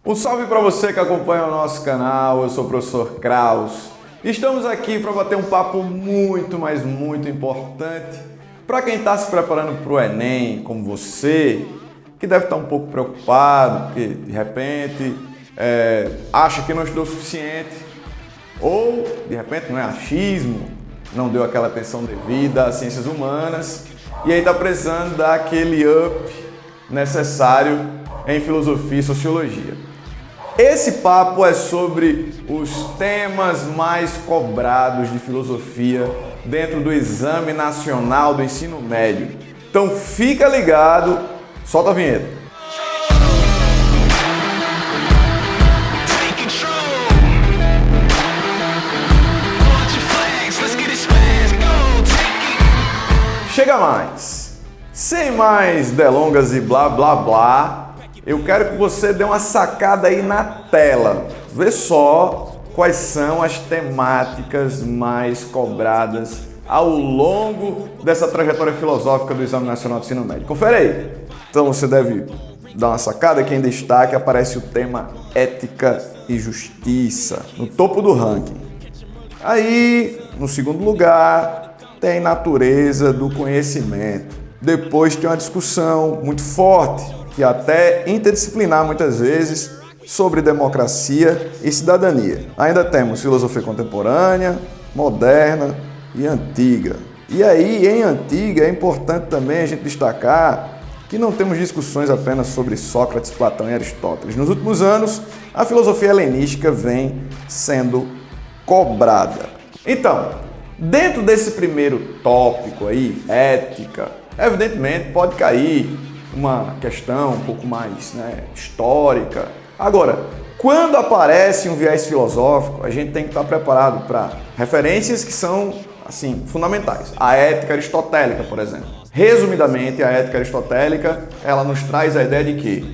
Um salve para você que acompanha o nosso canal, eu sou o professor Kraus. Estamos aqui para bater um papo muito, mas muito importante para quem está se preparando para o Enem, como você, que deve estar um pouco preocupado, porque de repente acha que não estudou o suficiente, ou de repente não é achismo, não deu aquela atenção devida às ciências humanas e aí está precisando dar aquele up necessário em filosofia e sociologia. Esse papo é sobre os temas mais cobrados de filosofia dentro do Exame Nacional do Ensino Médio. Então fica ligado, solta a vinheta. Chega mais! Sem mais delongas e blá blá blá, eu quero que você dê uma sacada aí na tela. Vê só quais são as temáticas mais cobradas ao longo dessa trajetória filosófica do Exame Nacional do Ensino Médio. Confere aí. Então você deve dar uma sacada que em destaque aparece o tema ética e justiça, no topo do ranking. Aí, no segundo lugar, tem natureza do conhecimento. Depois tem uma discussão muito forte, que até interdisciplinar muitas vezes, sobre democracia e cidadania. Ainda temos filosofia contemporânea, moderna e antiga. E aí, em antiga, é importante também a gente destacar que não temos discussões apenas sobre Sócrates, Platão e Aristóteles. Nos últimos anos, a filosofia helenística vem sendo cobrada. Então, dentro desse primeiro tópico aí, ética, evidentemente pode cair uma questão um pouco mais histórica. Agora, quando aparece um viés filosófico, a gente tem que estar preparado para referências que são assim fundamentais. A ética aristotélica, por exemplo. Resumidamente, a ética aristotélica, ela nos traz a ideia de quê?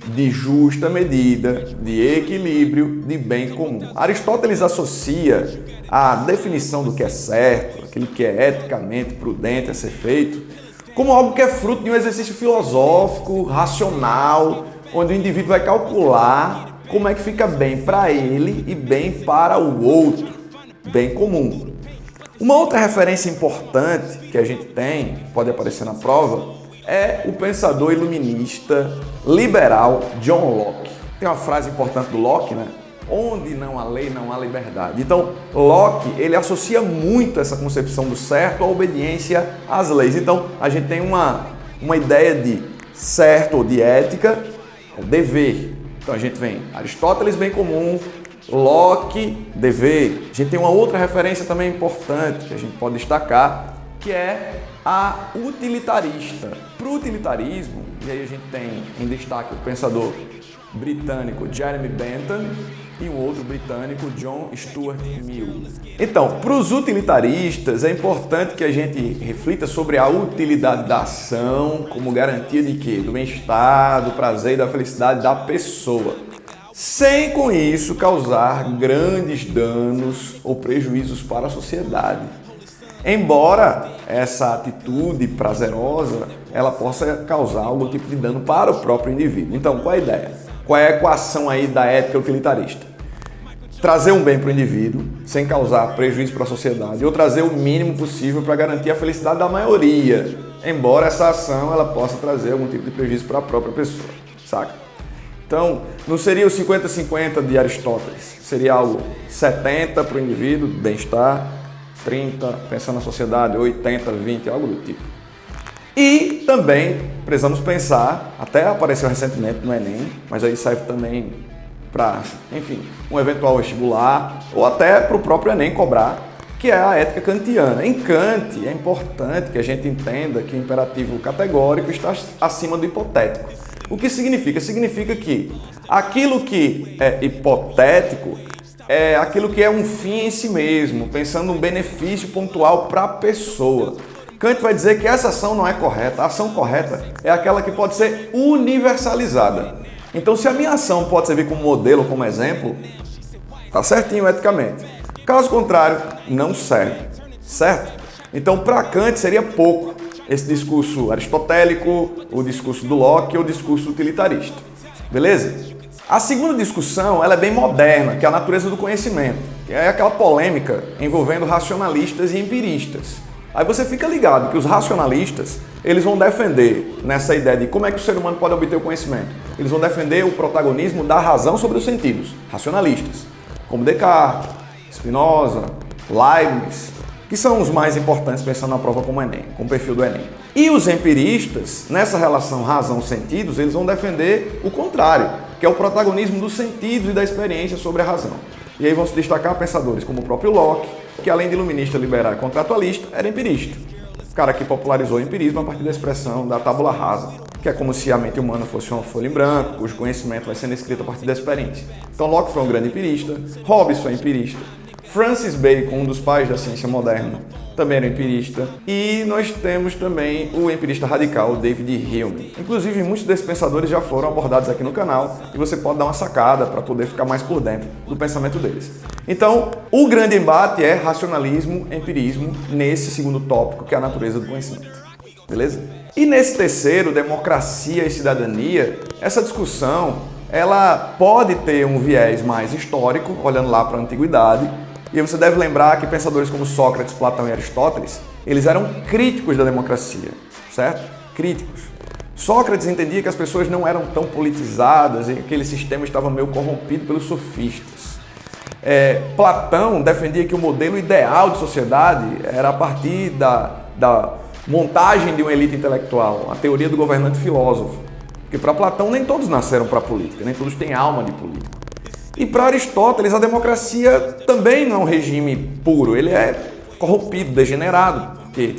De justa medida, de equilíbrio, de bem comum. Aristóteles associa a definição do que é certo, aquilo que é eticamente prudente a ser feito, como algo que é fruto de um exercício filosófico, racional, onde o indivíduo vai calcular como é que fica bem para ele e bem para o outro, bem comum. Uma outra referência importante que a gente tem, pode aparecer na prova, é o pensador iluminista liberal John Locke. Tem uma frase importante do Locke, né? Onde não há lei, não há liberdade. Então, Locke, ele associa muito essa concepção do certo à obediência às leis. Então, a gente tem uma ideia de certo ou de ética, dever. Então, a gente vem Aristóteles, bem comum, Locke, dever. A gente tem uma outra referência também importante que a gente pode destacar, que é a utilitarista. Para o utilitarismo, e aí a gente tem em destaque o pensador britânico Jeremy Bentham e um outro britânico, John Stuart Mill. Então, para os utilitaristas, é importante que a gente reflita sobre a utilidade da ação como garantia de quê? Do bem-estar, do prazer e da felicidade da pessoa, sem com isso causar grandes danos ou prejuízos para a sociedade. Embora essa atitude prazerosa, ela possa causar algum tipo de dano para o próprio indivíduo. Então, qual é a ideia? Qual é a equação aí da ética utilitarista? Trazer um bem para o indivíduo, sem causar prejuízo para a sociedade, ou trazer o mínimo possível para garantir a felicidade da maioria, embora essa ação ela possa trazer algum tipo de prejuízo para a própria pessoa, saca? Então, não seria o 50-50 de Aristóteles, seria algo 70 para o indivíduo, bem-estar, 30, pensando na sociedade, 80, 20, algo do tipo. E também precisamos pensar, até apareceu recentemente no Enem, mas aí serve também para, enfim, um eventual vestibular ou até para o próprio Enem cobrar, que é a ética kantiana. Em Kant, é importante que a gente entenda que o imperativo categórico está acima do hipotético. O que significa? Significa que aquilo que é hipotético é aquilo que é um fim em si mesmo, pensando um benefício pontual para a pessoa. Kant vai dizer que essa ação não é correta. A ação correta é aquela que pode ser universalizada. Então, se a minha ação pode servir como modelo, como exemplo, tá certinho eticamente. Caso contrário, não serve, certo? Então, para Kant seria pouco esse discurso aristotélico, o discurso do Locke ou o discurso utilitarista. Beleza? A segunda discussão ela é bem moderna, que é a natureza do conhecimento, que é aquela polêmica envolvendo racionalistas e empiristas. Aí você fica ligado que os racionalistas, eles vão defender nessa ideia de como é que o ser humano pode obter o conhecimento. Eles vão defender o protagonismo da razão sobre os sentidos, racionalistas, como Descartes, Spinoza, Leibniz, que são os mais importantes pensando na prova como Enem, com o perfil do Enem. E os empiristas, nessa relação razão-sentidos, eles vão defender o contrário, que é o protagonismo dos sentidos e da experiência sobre a razão. E aí vão se destacar pensadores como o próprio Locke, que além de iluminista, liberal e contratualista, era empirista. O cara que popularizou o empirismo a partir da expressão da tábula rasa, que é como se a mente humana fosse uma folha em branco, cujo conhecimento vai sendo escrito a partir da experiência. Então Locke foi um grande empirista, Hobbes foi empirista, Francis Bacon, um dos pais da ciência moderna, também era empirista. E nós temos também o empirista radical, David Hume. Inclusive, muitos desses pensadores já foram abordados aqui no canal e você pode dar uma sacada para poder ficar mais por dentro do pensamento deles. Então, o grande embate é racionalismo, empirismo, nesse segundo tópico, que é a natureza do conhecimento. Beleza? E nesse terceiro, democracia e cidadania, essa discussão ela pode ter um viés mais histórico, olhando lá para a antiguidade. E você deve lembrar que pensadores como Sócrates, Platão e Aristóteles, eles eram críticos da democracia, certo? Críticos. Sócrates entendia que as pessoas não eram tão politizadas e que aquele sistema estava meio corrompido pelos sofistas. Platão defendia que o modelo ideal de sociedade era a partir da montagem de uma elite intelectual, a teoria do governante filósofo. Porque para Platão nem todos nasceram para a política, nem todos têm alma de político. E para Aristóteles, a democracia também não é um regime puro, ele é corrompido, degenerado, porque,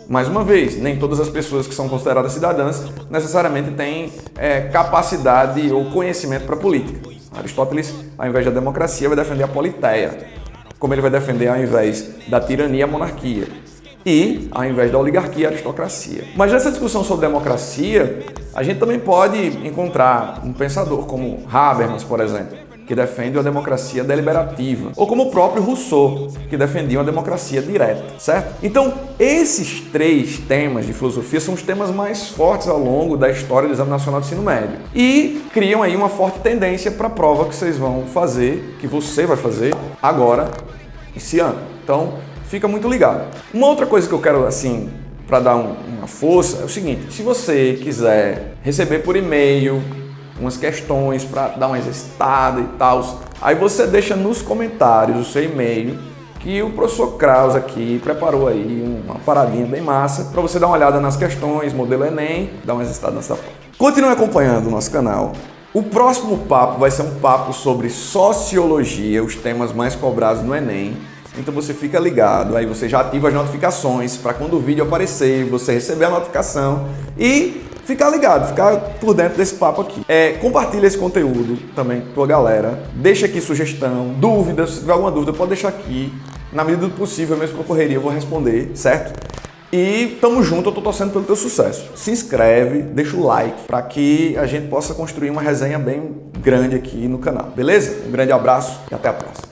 mais uma vez, nem todas as pessoas que são consideradas cidadãs necessariamente têm capacidade ou conhecimento para a política. Aristóteles, ao invés da democracia, vai defender a politeia, como ele vai defender, ao invés da tirania, a monarquia. E, ao invés da oligarquia, a aristocracia. Mas nessa discussão sobre democracia, a gente também pode encontrar um pensador como Habermas, por exemplo, que defende uma democracia deliberativa, ou como o próprio Rousseau, que defendia uma democracia direta, certo? Então, esses três temas de filosofia são os temas mais fortes ao longo da história do Exame Nacional de Ensino Médio e criam aí uma forte tendência para a prova que vocês vão fazer, que você vai fazer agora, esse ano. Então, fica muito ligado. Uma outra coisa que eu quero, assim, para dar uma força, é o seguinte: se você quiser receber por e-mail umas questões para dar uma exercitada e tal, aí você deixa nos comentários o seu e-mail, que o professor Kraus aqui preparou aí uma paradinha bem massa para você dar uma olhada nas questões, modelo Enem, dar uma exercitada nessa prova. Continue acompanhando o nosso canal. O próximo papo vai ser um papo sobre sociologia, os temas mais cobrados no Enem. Então você fica ligado, aí você já ativa as notificações para quando o vídeo aparecer, você receber a notificação e ficar ligado, ficar por dentro desse papo aqui. Compartilha esse conteúdo também com a galera, deixa aqui sugestão, dúvidas, se tiver alguma dúvida pode deixar aqui, na medida do possível, mesmo com a correria eu vou responder, certo? E tamo junto, eu tô torcendo pelo teu sucesso. Se inscreve, deixa o like para que a gente possa construir uma resenha bem grande aqui no canal, beleza? Um grande abraço e até a próxima.